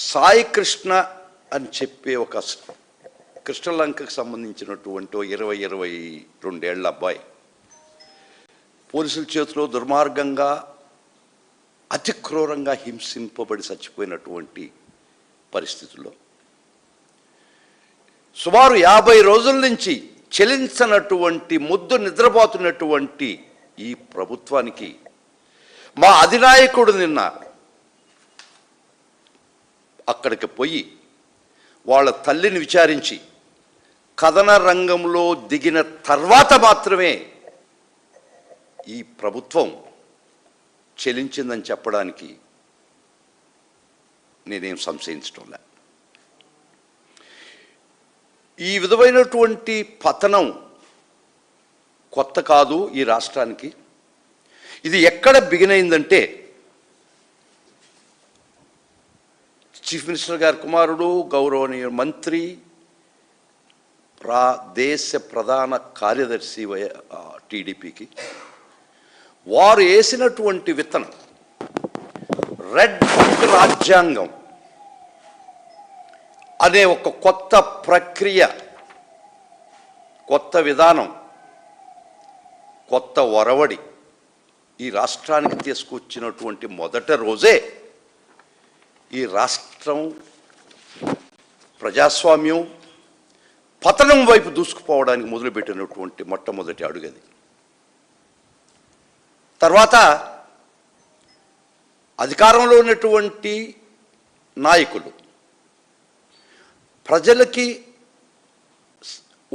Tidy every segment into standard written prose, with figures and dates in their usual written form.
సాయి కృష్ణ అని చెప్పే ఒక కృష్ణలంకకు సంబంధించినటువంటి 22 ఏళ్ల అబ్బాయి పోలీసుల చేతిలో దుర్మార్గంగా అతి క్రూరంగా హింసింపబడి చచ్చిపోయినటువంటి పరిస్థితుల్లో సుమారు 50 రోజుల నుంచి చెలించనటువంటి ముద్దు నిద్రపోతున్నటువంటి ఈ ప్రభుత్వానికి మా అధినాయకుడు నిన్న అక్కడికి పోయి వాళ్ళ తల్లిని విచారించి కథన రంగంలో దిగిన తర్వాత మాత్రమే ఈ ప్రభుత్వం చెలించిందని చెప్పడానికి నేనేం సంశయించడం లే. ఈ విధమైనటువంటి పతనం కొత్త కాదు ఈ రాష్ట్రానికి. ఇది ఎక్కడ బిగిన్ అయిందంటే చీఫ్ మినిస్టర్ గారి కుమారుడు గౌరవనీయ మంత్రి దేశ ప్రధాన కార్యదర్శి టీడీపీకి వారు వేసినటువంటి విత్తనం రెడ్ బుక్ రాజ్యాంగం అనే ఒక కొత్త ప్రక్రియ, కొత్త విధానం, కొత్త ఒరవడి ఈ రాష్ట్రానికి తీసుకొచ్చినటువంటి మొదటి రోజే ఈ రాష్ట్రం ప్రజాస్వామ్యం పతనం వైపు దూసుకుపోవడానికి మొదలుపెట్టినటువంటి మొట్టమొదటి అడుగది. తర్వాత అధికారంలో ఉన్నటువంటి నాయకులు ప్రజలకి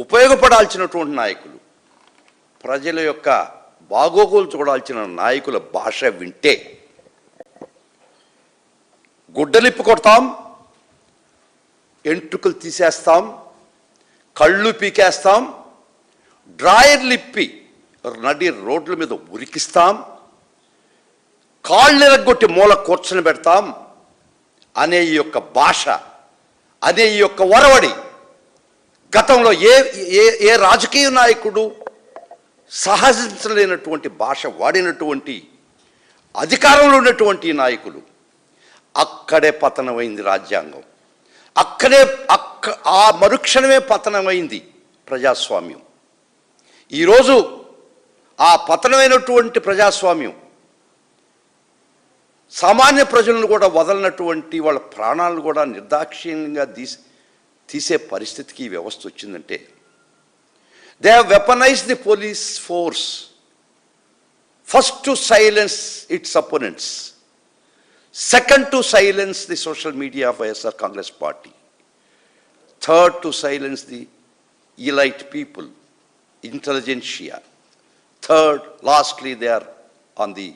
ఉపయోగపడాల్సినటువంటి నాయకులు, ప్రజల యొక్క బాగోగులు చూడాల్సిన నాయకుల భాష వింటే గుడ్డలిప్పి కొడతాం, ఎంట్రుకలు తీసేస్తాం, కళ్ళు పీకేస్తాం, డ్రాయర్లిప్పి నడి రోడ్ల మీద ఉరికిస్తాం, కాళ్ళు ఎరగొట్టి మూల కూర్చొని పెడతాం అనే ఈ యొక్క భాష, అనే ఈ యొక్క ఒరవడి గతంలో ఏ రాజకీయ నాయకుడు సహజించలేనటువంటి భాష వాడినటువంటి అధికారంలో ఉన్నటువంటి నాయకులు అక్కడే పతనమైంది రాజ్యాంగం. ఆ మరుక్షణమే పతనమైంది ప్రజాస్వామ్యం. ఈరోజు ఆ పతనమైనటువంటి ప్రజాస్వామ్యం సామాన్య ప్రజలను కూడా వదలనటువంటి వాళ్ళ ప్రాణాలను కూడా నిర్దాక్షిణ్యంగా తీసే పరిస్థితికి ఈ వ్యవస్థ వచ్చిందంటే they have weaponized the police force first to silence its opponents, second to silence the social media of YSR Congress Party, third to silence the elite people, intelligentsia, third, lastly they are on the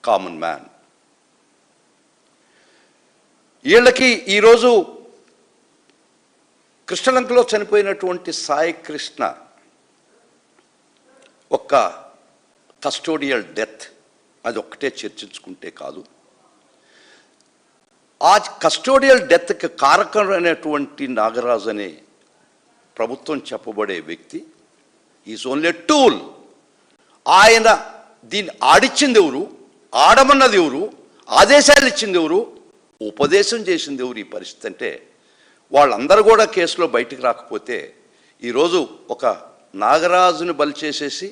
common man. వీళ్ళకి ఈరోజు కృష్ణలంకలో చనిపోయినటువంటి సాయి కృష్ణ ఒక custodial death అది ఒక్కటే చర్చించుకుంటే కాదు, ఆ custodial డెత్కి కారకమైనటువంటి Nagaraju అనే ప్రభుత్వం చెప్పబడే వ్యక్తి ఈజ్ ఓన్లీ టూల్. ఆయన దీన్ని ఆడిచ్చింది ఎవరు, ఆడమన్నది ఎవరు, ఆదేశాలు ఇచ్చింది ఎవరు, ఉపదేశం చేసింది ఎవరు? ఈ పరిస్థితి అంటే వాళ్ళందరూ కూడా కేసులో బయటికి రాకపోతే ఈరోజు ఒక నాగరాజుని బలి చేసేసి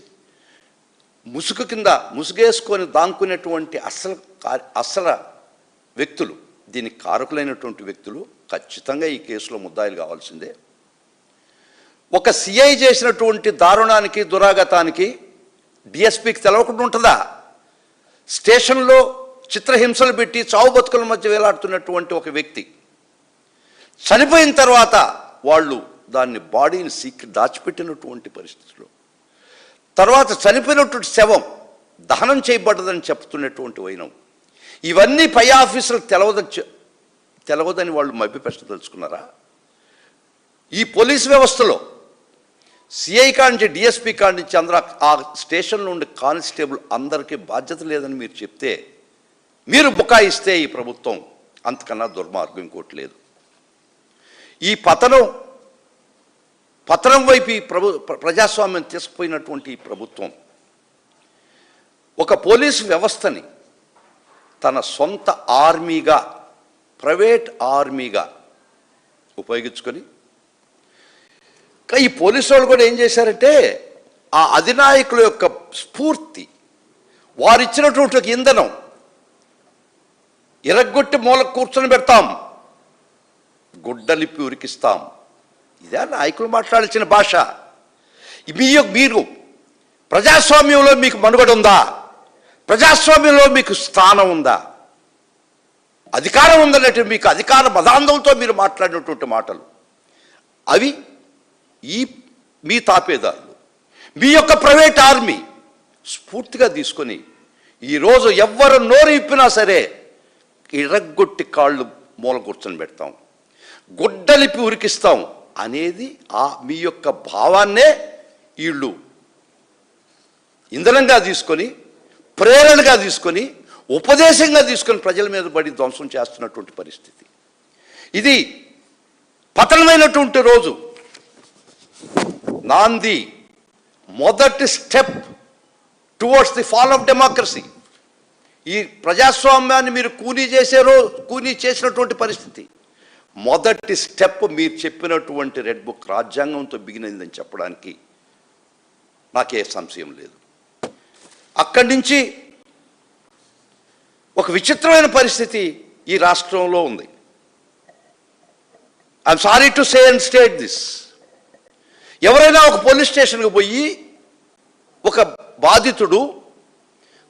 ముసుగు కింద ముసుగేసుకొని దాంకునేటువంటి అసలు వ్యక్తులు, దీనికి కారకులైనటువంటి వ్యక్తులు ఖచ్చితంగా ఈ కేసులో ముద్దాయిలు కావాల్సిందే. ఒక సిఐ చేసినటువంటి దారుణానికి దురాగతానికి డిఎస్పీకి తెలవకుండా ఉంటుందా? స్టేషన్లో చిత్రహింసలు పెట్టి చావు బతుకుల మధ్య వేలాడుతున్నటువంటి ఒక వ్యక్తి చనిపోయిన తర్వాత వాళ్ళు దాన్ని బాడీని దాచిపెట్టినటువంటి పరిస్థితుల్లో, తర్వాత చనిపోయినటువంటి శవం దహనం చేయబడ్డదని చెప్తున్నటువంటి వైనం, ఇవన్నీ పై ఆఫీసులు తెలవదని వాళ్ళు మభ్యపెట్టదలుచుకున్నారా? ఈ పోలీస్ వ్యవస్థలో సిఐ కాడి నుంచి డిఎస్పీ కాడి నుంచి అందరూ ఆ స్టేషన్లో ఉండే కానిస్టేబుల్ అందరికీ బాధ్యత లేదని మీరు చెప్తే, మీరు బుకాయిస్తే ఈ ప్రభుత్వం అంతకన్నా దుర్మార్గం ఇంకోటి లేదు. ఈ పతనం వైపు ఈ ప్రజాస్వామ్యం తీసుకుపోయినటువంటి ఈ ప్రభుత్వం ఒక పోలీసు వ్యవస్థని తన సొంత ఆర్మీగా ప్రైవేట్ ఆర్మీగా ఉపయోగించుకొని ఈ పోలీసు వాళ్ళు కూడా ఏం చేశారంటే ఆ అధినాయకుల యొక్క స్ఫూర్తి, వారిచ్చినటువంటి ఒక ఇంధనం, ఎరగొట్టి మూల కూర్చొని పెడతాం, గుడ్డలిప్పి ఉరికిస్తాం. ఇదే నాయకులు మాట్లాడాల్సిన భాష. మీరు ప్రజాస్వామ్యంలో మీకు మనుగడ ఉందా? ప్రజాస్వామ్యంలో మీకు స్థానం ఉందా? అధికారం ఉందన్నట్టు మీకు అధికార మదాంధంతో మీరు మాట్లాడినటువంటి మాటలు అవి మీ తాపేదారులు, మీ యొక్క ప్రైవేట్ ఆర్మీ స్ఫూర్తిగా తీసుకొని ఈరోజు ఎవ్వరు నోరు ఇప్పినా సరే ఇరగ్గొట్టి కాళ్ళు మూల కూర్చొని పెడతాం, గుడ్డలిపి ఉరికిస్తాం అనేది మీ యొక్క భావాన్నే వీళ్ళు ఇంధనంగా తీసుకొని, ప్రేరణగా తీసుకొని, ఉపదేశంగా తీసుకొని ప్రజల మీద పడి ధ్వంసం చేస్తున్నటువంటి పరిస్థితి. ఇది పతనమైనటువంటి రోజు, నాంది, మొదటి step towards the fall of democracy. ఈ ప్రజాస్వామ్యాన్ని మీరు కూనీ చేసినటువంటి పరిస్థితి. మొదటి స్టెప్ మీరు చెప్పినటువంటి రెడ్ బుక్ రాజ్యాంగంతో బిగినైందని చెప్పడానికి నాకే సంశయం లేదు. అక్కడి నుంచి ఒక విచిత్రమైన పరిస్థితి ఈ రాష్ట్రంలో ఉంది. I'm sorry to say and state this. ఎవరైనా ఒక పోలీస్ స్టేషన్కి పోయి, ఒక బాధితుడు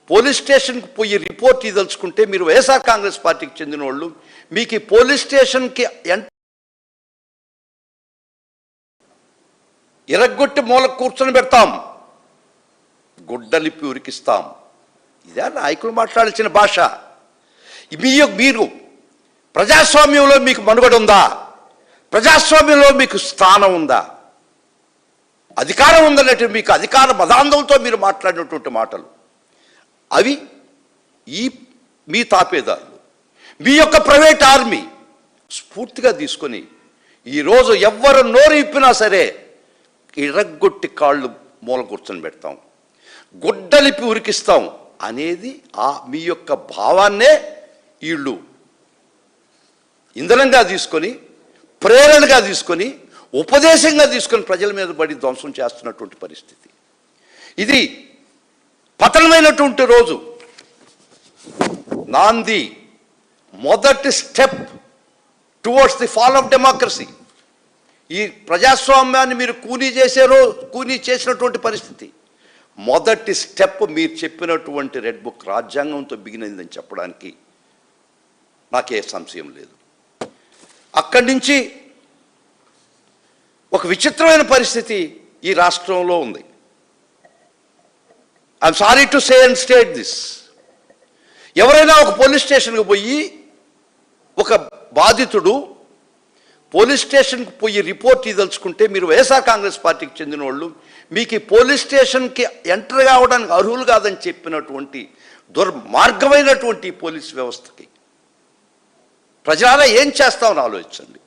పోలీస్ స్టేషన్కి పోయి రిపోర్ట్ ఇదలుచుకుంటే, మీరు వైఎస్ఆర్ కాంగ్రెస్ పార్టీకి చెందిన వాళ్ళు మీకు ఈ పోలీస్ స్టేషన్కి ఎరగొట్టి మూల కూర్చొని పెడతాం, గుడ్డలిప్పి ఉరికిస్తాం. ఇదే నాయకులు మాట్లాడాల్సిన భాష. మీరు ప్రజాస్వామ్యంలో మీకు మనుగడ ఉందా? ప్రజాస్వామ్యంలో మీకు స్థానం ఉందా? అధికారం ఉందన్నట్టు మీకు అధికార మదాంధంతో మీరు మాట్లాడినటువంటి మాటలు అవి మీ తాపేదారులు, మీ యొక్క ప్రైవేట్ ఆర్మీ స్ఫూర్తిగా తీసుకొని ఈరోజు ఎవ్వరు నోరు ఇప్పినా సరే ఇరగ్గొట్టి కాళ్ళు మూల కూర్చొని పెడతాం, గుడ్డలిపి ఉరికిస్తాం అనేది మీ యొక్క భావాన్నే వీళ్ళు ఇంధనంగా తీసుకొని, ప్రేరణగా తీసుకొని, ఉపదేశంగా తీసుకొని ప్రజల మీద పడి ధ్వంసం చేస్తున్నటువంటి పరిస్థితి. ఇది పతనమైనటువంటి రోజు, నాంది, మొదటి step towards the fall of democracy. ఈ ప్రజాస్వామ్యాన్ని మీరు కూనీ చేసినటువంటి పరిస్థితి. మొదటి స్టెప్ మీరు చెప్పినటువంటి రెడ్ బుక్ రాజ్యాంగంతో బిగినైందని చెప్పడానికి నాకే సంశయం లేదు. అక్కడి నుంచి ఒక విచిత్రమైన పరిస్థితి ఈ రాష్ట్రంలో ఉంది. I'm sorry to say and state this. ఎవరైనా ఒక పోలీస్ స్టేషన్కి పోయి, ఒక బాధితుడు పోలీస్ స్టేషన్కి పోయి రిపోర్ట్ ఇదలుచుకుంటే, మీరు వైఎస్ఆర్ కాంగ్రెస్ పార్టీకి చెందిన వాళ్ళు మీకు ఈ పోలీస్ స్టేషన్కి ఎంటర్ కావడానికి అర్హులు కాదని చెప్పినటువంటి దుర్మార్గమైనటువంటి పోలీస్ వ్యవస్థకి ప్రజలారా ఏం చేస్తామని ఆలోచించండి.